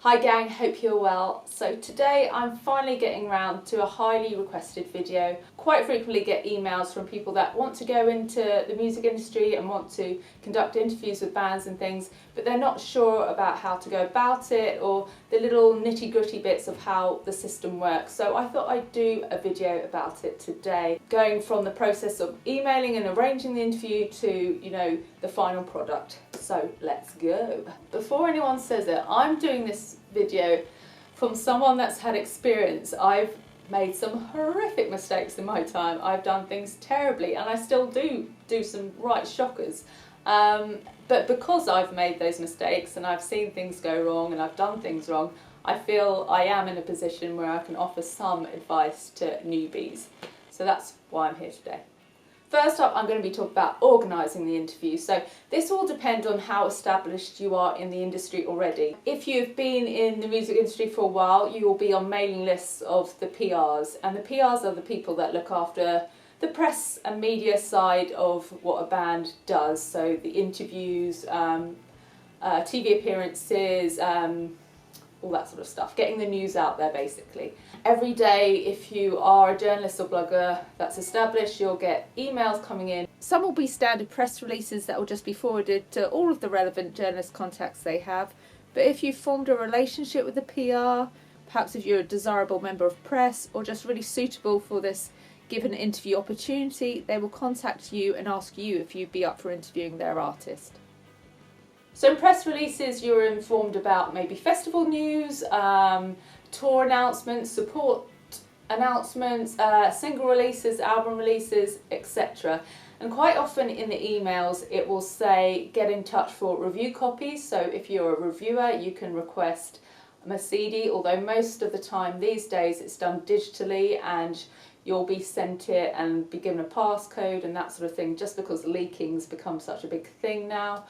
Hi gang, hope you're well. So today I'm finally getting around to a highly requested video. Quite frequently get emails from people that want to go into the music industry and want to conduct interviews with bands and things, but they're not sure about how to go about it or the little nitty-gritty bits of how the system works. So I thought I'd do a video about it today, going from the process of emailing and arranging the interview to, the final product. So let's go. Before anyone says it, I'm doing this video from someone that's had experience. I've made some horrific mistakes in my time. I've done things terribly and I still do some right shockers. But because I've made those mistakes and I've seen things go wrong and I've done things wrong, I feel I am in a position where I can offer some advice to newbies. So that's why I'm here today. First up, I'm going to be talking about organising the interview. So this will depend on how established you are in the industry already. If you've been in the music industry for a while, you will be on mailing lists of the PRs. And the PRs are the people that look after the press and media side of what a band does. So the interviews, TV appearances, all that sort of stuff, getting the news out there basically. Every day, if you are a journalist or blogger that's established, you'll get emails coming in. Some will be standard press releases that will just be forwarded to all of the relevant journalist contacts they have. But if you've formed a relationship with the PR, perhaps if you're a desirable member of press or just really suitable for this given interview opportunity, they will contact you and ask you if you'd be up for interviewing their artist. So in press releases, you're informed about maybe festival news, tour announcements, support announcements, single releases, album releases, etc. And quite often in the emails, it will say, get in touch for review copies. So if you're a reviewer, you can request a CD, although most of the time these days it's done digitally and you'll be sent it and be given a passcode and that sort of thing, just because leaking's become such a big thing now.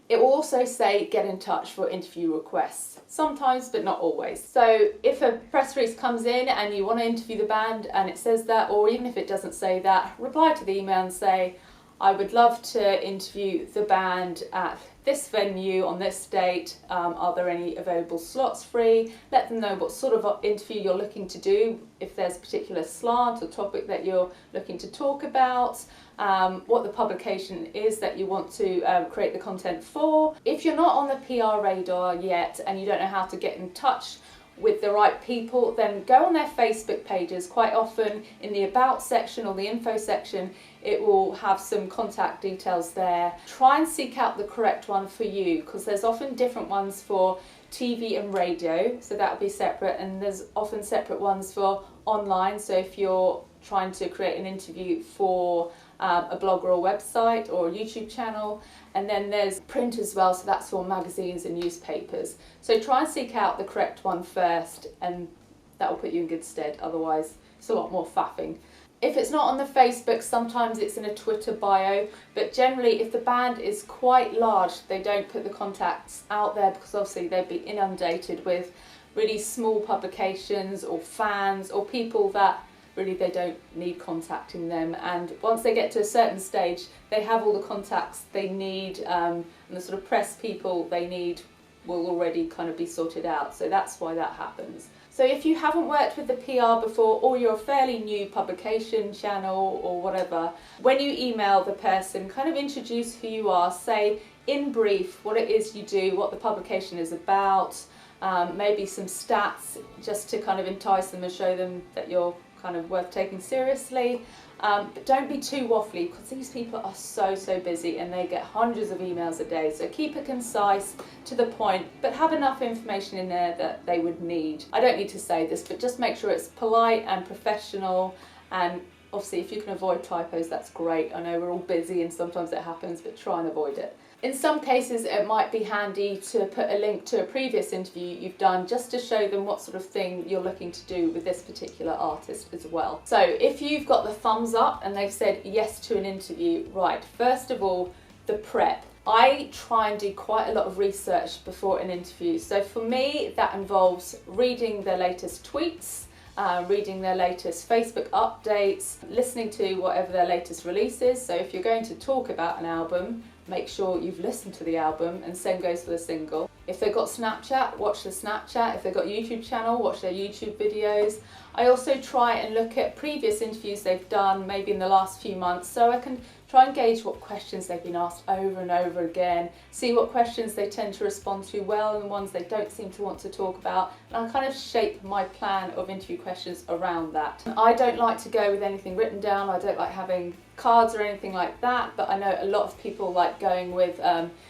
It will also say get in touch for interview requests, sometimes but not always. So if a press release comes in and you want to interview the band and it says that, or even if it doesn't say that, reply to the email and say, I would love to interview the band at this venue on this date. Are there any available slots free? Let them know what sort of interview you're looking to do, if there's a particular slant or topic that you're looking to talk about, what the publication is that you want to create the content for. If you're not on the PR radar yet and you don't know how to get in touch with the right people, then go on their Facebook pages. Quite often in the About section or the Info section, it will have some contact details there. Try and seek out the correct one for you, because there's often different ones for TV and radio, so that will be separate, and there's often separate ones for online. So if you're trying to create an interview for a blog or a website or a YouTube channel, and then there's print as well, so that's for magazines and newspapers. So try and seek out the correct one first, and that will put you in good stead. Otherwise it's a lot more faffing. If it's not on the Facebook, sometimes it's in a Twitter bio, but generally if the band is quite large, they don't put the contacts out there, because obviously they'd be inundated with really small publications or fans or people that really they don't need contacting them, and once they get to a certain stage they have all the contacts they need, and the sort of press people they need will already kind of be sorted out. So that's why that happens. So if you haven't worked with the PR before, or you're a fairly new publication channel or whatever, when you email the person, kind of introduce who you are, say in brief what it is you do, what the publication is about, maybe some stats just to kind of entice them and show them that you're kind of worth taking seriously. But don't be too waffly, because these people are so busy and they get hundreds of emails a day. So keep it concise, to the point, but have enough information in there that they would need. I don't need to say this, but just make sure it's polite and professional, and obviously if you can avoid typos, that's great. I know we're all busy and sometimes it happens, but try and avoid it. In some cases it might be handy to put a link to a previous interview you've done, just to show them what sort of thing you're looking to do with this particular artist as well. So if you've got the thumbs up and they've said yes to an interview, right, first of all, the prep. I try and do quite a lot of research before an interview. So for me, that involves reading their latest tweets, reading their latest Facebook updates, listening to whatever their latest release is. So if you're going to talk about an album, make sure you've listened to the album, and same goes for the single. If they've got Snapchat, watch the Snapchat. If they've got YouTube channel, watch their YouTube videos. I also try and look at previous interviews they've done, maybe in the last few months, so I can try and gauge what questions they've been asked over and over again, see what questions they tend to respond to well and ones they don't seem to want to talk about, and I kind of shape my plan of interview questions around that. I don't like to go with anything written down. I don't like having cards or anything like that, but I know a lot of people like going with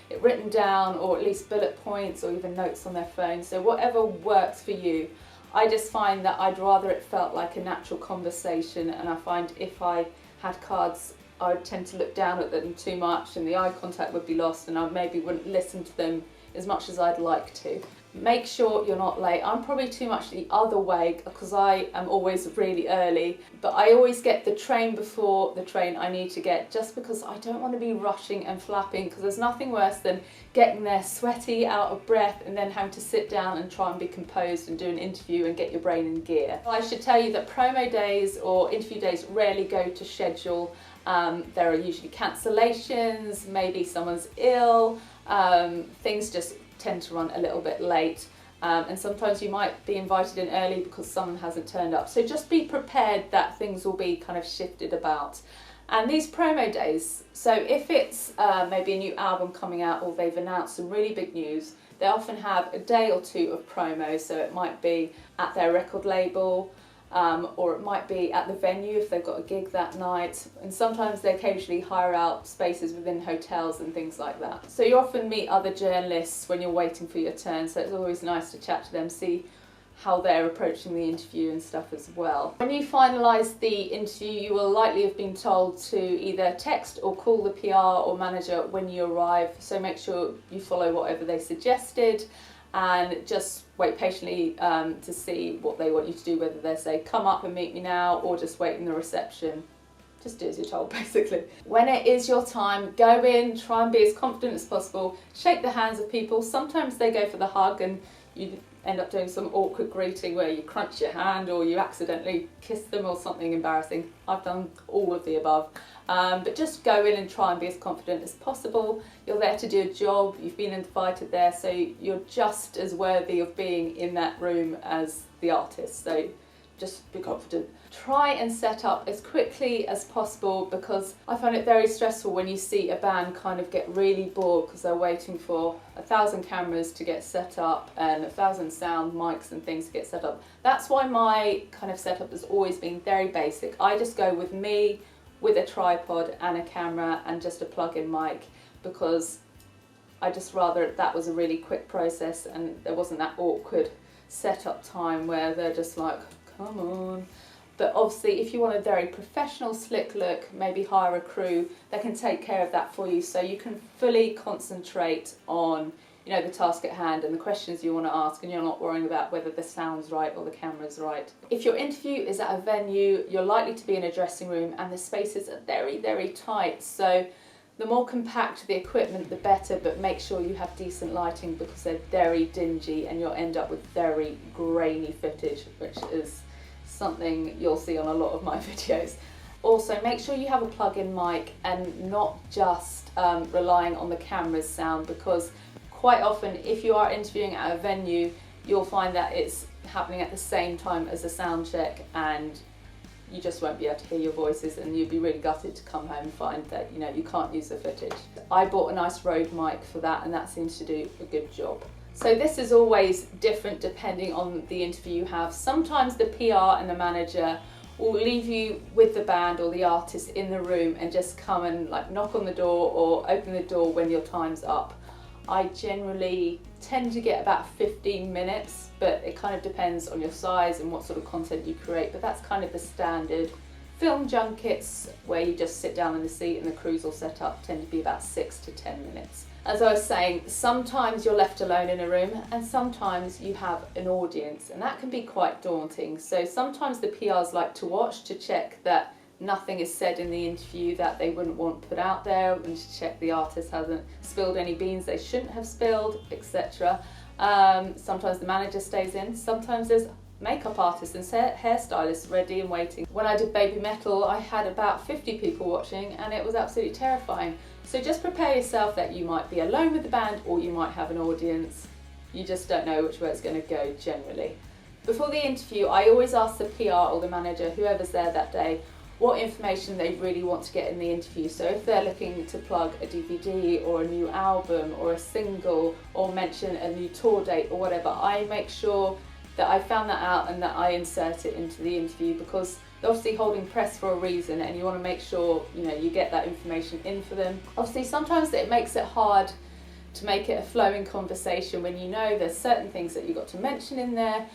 it written down, or at least bullet points or even notes on their phone. So whatever works for you. I just find that I'd rather it felt like a natural conversation, and I find if I had cards, I would tend to look down at them too much and the eye contact would be lost, and I maybe wouldn't listen to them as much as I'd like to. Make sure you're not late. I'm probably too much the other way because I am always really early, but I always get the train before the train I need to get, just because I don't want to be rushing and flapping, because there's nothing worse than getting there sweaty, out of breath, and then having to sit down and try and be composed and do an interview and get your brain in gear. I should tell you that promo days or interview days rarely go to schedule. There are usually cancellations, maybe someone's ill, things just tend to run a little bit late, and sometimes you might be invited in early because someone hasn't turned up. So just be prepared that things will be kind of shifted about. And these promo days, so if it's maybe a new album coming out or they've announced some really big news, they often have a day or two of promo. So it might be at their record label, or it might be at the venue if they've got a gig that night, and sometimes they occasionally hire out spaces within hotels and things like that. So you often meet other journalists when you're waiting for your turn, so it's always nice to chat to them, see how they're approaching the interview and stuff as well. When you finalise the interview, you will likely have been told to either text or call the PR or manager when you arrive, so make sure you follow whatever they suggested, and just wait patiently to see what they want you to do, whether they say come up and meet me now or just wait in the reception. Just do as you're told, basically. When it is your time, go in, try and be as confident as possible, shake the hands of people. Sometimes they go for the hug and you end up doing some awkward greeting where you crunch your hand or you accidentally kiss them or something embarrassing. I've done all of the above. But just go in and try and be as confident as possible. You're there to do a job, you've been invited there, so you're just as worthy of being in that room as the artist. So just be confident. Try and set up as quickly as possible, because I find it very stressful when you see a band kind of get really bored because they're waiting for 1,000 cameras to get set up and 1,000 sound mics and things to get set up. That's why my kind of setup has always been very basic. I just go with me, with a tripod and a camera and just a plug-in mic, because I just rather that was a really quick process and there wasn't that awkward setup time where they're just like, come on. But obviously if you want a very professional, slick look, maybe hire a crew that can take care of that for you, so you can fully concentrate on, you know, the task at hand and the questions you want to ask, and you're not worrying about whether the sound's right or the camera's right. If your interview is at a venue, you're likely to be in a dressing room and the spaces are very, very tight. So the more compact the equipment, the better, but make sure you have decent lighting because they're very dingy and you'll end up with very grainy footage, which is something you'll see on a lot of my videos. Also, make sure you have a plug-in mic and not just relying on the camera's sound, because quite often if you are interviewing at a venue, you'll find that it's happening at the same time as a sound check and you just won't be able to hear your voices, and you'd be really gutted to come home and find that, you know, you can't use the footage. I bought a nice Rode mic for that and that seems to do a good job. So this is always different depending on the interview you have. Sometimes the PR and the manager will leave you with the band or the artist in the room and just come and like knock on the door or open the door when your time's up. I generally tend to get about 15 minutes, but it kind of depends on your size and what sort of content you create, but that's kind of the standard. Film junkets, where you just sit down in the seat and the crews all set up, tend to be about 6 to 10 minutes. As I was saying, sometimes you're left alone in a room and sometimes you have an audience, and that can be quite daunting. So sometimes the PRs like to watch to check that nothing is said in the interview that they wouldn't want put out there, and to check the artist hasn't spilled any beans they shouldn't have spilled, etc. Sometimes the manager stays in, sometimes there's makeup artists and hairstylists ready and waiting. When I did Baby Metal, I had about 50 people watching, and it was absolutely terrifying. So just prepare yourself that you might be alone with the band, or you might have an audience. You just don't know which way it's going to go generally. Before the interview, I always ask the PR or the manager, whoever's there that day, what information they really want to get in the interview. So if they're looking to plug a DVD or a new album or a single or mention a new tour date or whatever, I make sure that I found that out and that I insert it into the interview, because they're obviously holding press for a reason, and you want to make sure you get that information in for them. Obviously sometimes it makes it hard to make it a flowing conversation when there's certain things that you've got to mention in there.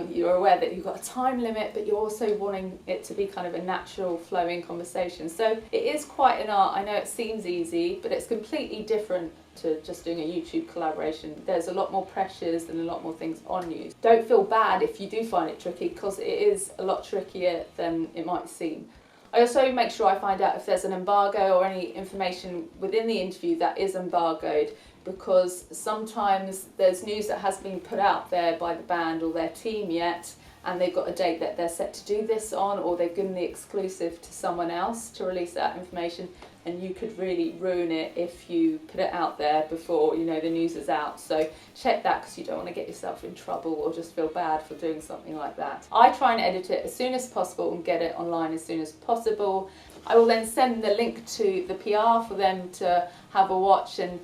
You're aware that you've got a time limit, but you're also wanting it to be kind of a natural flowing conversation. So it is quite an art. I know it seems easy, but it's completely different to just doing a YouTube collaboration. There's a lot more pressures and a lot more things on you. Don't feel bad if you do find it tricky, because it is a lot trickier than it might seem. I also make sure I find out if there's an embargo or any information within the interview that is embargoed, because sometimes there's news that has been put out there by the band or their team yet, and they've got a date that they're set to do this on, or they've given the exclusive to someone else to release that information, and you could really ruin it if you put it out there before the news is out. So check that, because you don't want to get yourself in trouble or just feel bad for doing something like that. I try and edit it as soon as possible and get it online as soon as possible. I will then send the link to the PR for them to have a watch and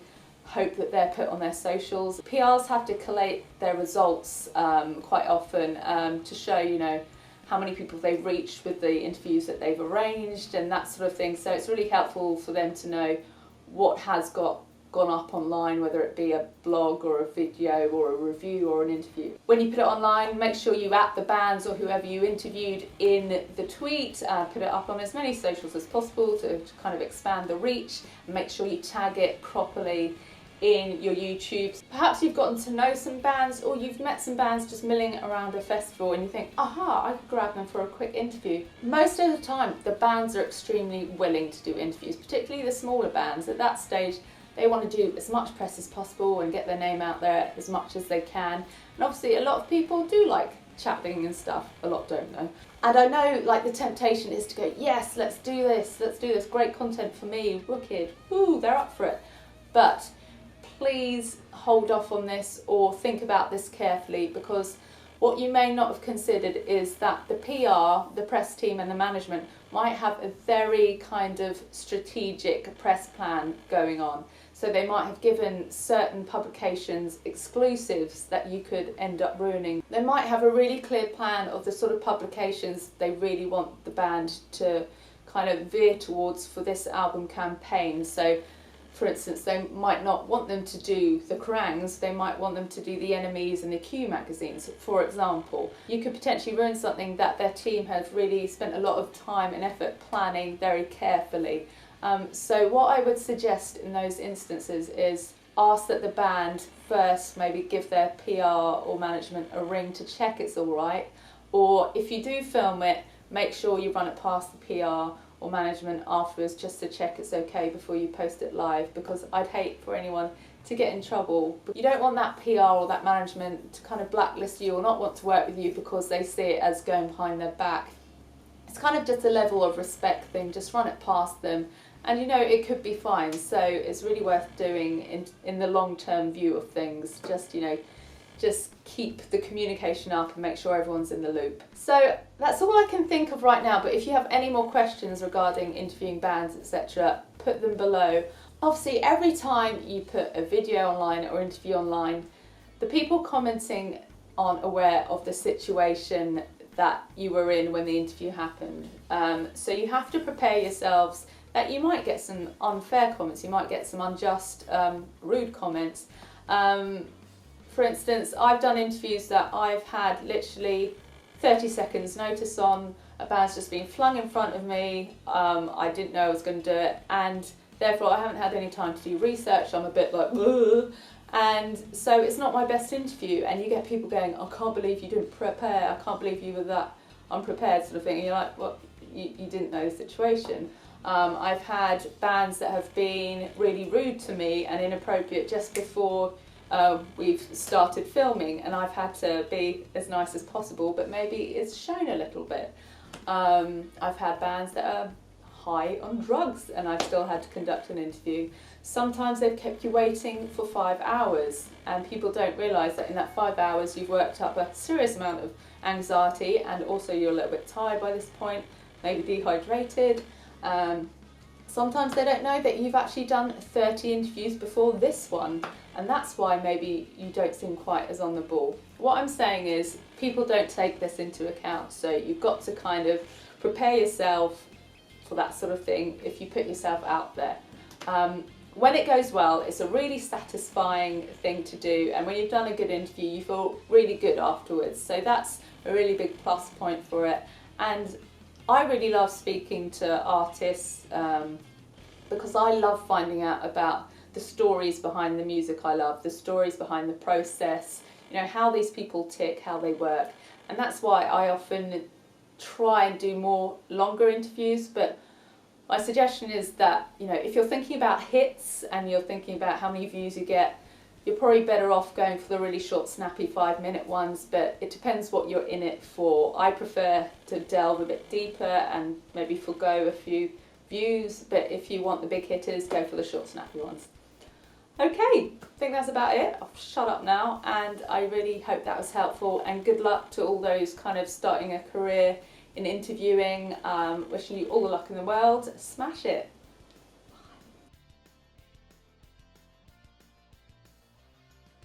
hope that they're put on their socials. PRs have to collate their results quite often to show how many people they've reached with the interviews that they've arranged and that sort of thing. So it's really helpful for them to know what has gone up online, whether it be a blog or a video or a review or an interview. When you put it online, make sure you at the bands or whoever you interviewed in the tweet, put it up on as many socials as possible to kind of expand the reach, and make sure you tag it properly in your YouTube. Perhaps you've gotten to know some bands, or you've met some bands just milling around a festival and you think, aha, I could grab them for a quick interview. Most of the time the bands are extremely willing to do interviews, particularly the smaller bands. At that stage they want to do as much press as possible and get their name out there as much as they can. And obviously a lot of people do like chatting and stuff, a lot don't know. And I know the temptation is to go, yes, let's do this, great content for me, wicked, woo, they're up for it. But please hold off on this or think about this carefully, because what you may not have considered is that the PR, the press team and the management might have a very kind of strategic press plan going on. So they might have given certain publications exclusives that you could end up ruining. They might have a really clear plan of the sort of publications they really want the band to kind of veer towards for this album campaign. So for instance, they might not want them to do the Kerrangs, they might want them to do the Enemies and the Q magazines, for example. You could potentially ruin something that their team has really spent a lot of time and effort planning very carefully. So what I would suggest in those instances is ask that the band first maybe give their PR or management a ring to check it's all right, or if you do film it, make sure you run it past the PR or management afterwards just to check it's okay before you post it live, because I'd hate for anyone to get in trouble. But you don't want that PR or that management to kind of blacklist you or not want to work with you because they see it as going behind their back. It's kind of just a level of respect thing, just run it past them, and it could be fine. So it's really worth doing in the long-term view of things. Just keep the communication up and make sure everyone's in the loop. So that's all I can think of right now, but if you have any more questions regarding interviewing bands, etc., put them below. Obviously, every time you put a video online or interview online, the people commenting aren't aware of the situation that you were in when the interview happened. So you have to prepare yourselves that you might get some unfair comments, you might get some unjust, rude comments. For instance, I've done interviews that I've had literally 30 seconds notice on, a band's just been flung in front of me, I didn't know I was going to do it, and therefore I haven't had any time to do research, I'm a bit like, ugh. And so it's not my best interview, and you get people going, I can't believe you didn't prepare, I can't believe you were that unprepared, sort of thing, and you're like, well, you didn't know the situation. I've had bands that have been really rude to me and inappropriate just before we've started filming and I've had to be as nice as possible, but maybe it's shown a little bit. I've had bands that are high on drugs and I've still had to conduct an interview. Sometimes they've kept you waiting for 5 hours, and people don't realise that in that 5 hours you've worked up a serious amount of anxiety, and also you're a little bit tired by this point, maybe dehydrated. Sometimes they don't know that you've actually done 30 interviews before this one, and that's why maybe you don't seem quite as on the ball. What I'm saying is people don't take this into account, so you've got to kind of prepare yourself for that sort of thing if you put yourself out there. When it goes well, it's a really satisfying thing to do, and when you've done a good interview you feel really good afterwards, so that's a really big plus point for it. And I really love speaking to artists because I love finding out about the stories behind the music I love, the stories behind the process, you know, how these people tick, how they work. And that's why I often try and do more longer interviews. But my suggestion is that, you know, if you're thinking about hits and you're thinking about how many views you get, you're probably better off going for the really short, snappy 5-minute ones, but it depends what you're in it for. I prefer to delve a bit deeper and maybe forgo a few views, but if you want the big hitters, go for the short, snappy ones. Okay, I think that's about it. I'll shut up now, and I really hope that was helpful, and good luck to all those kind of starting a career in interviewing. Wishing you all the luck in the world. Smash it.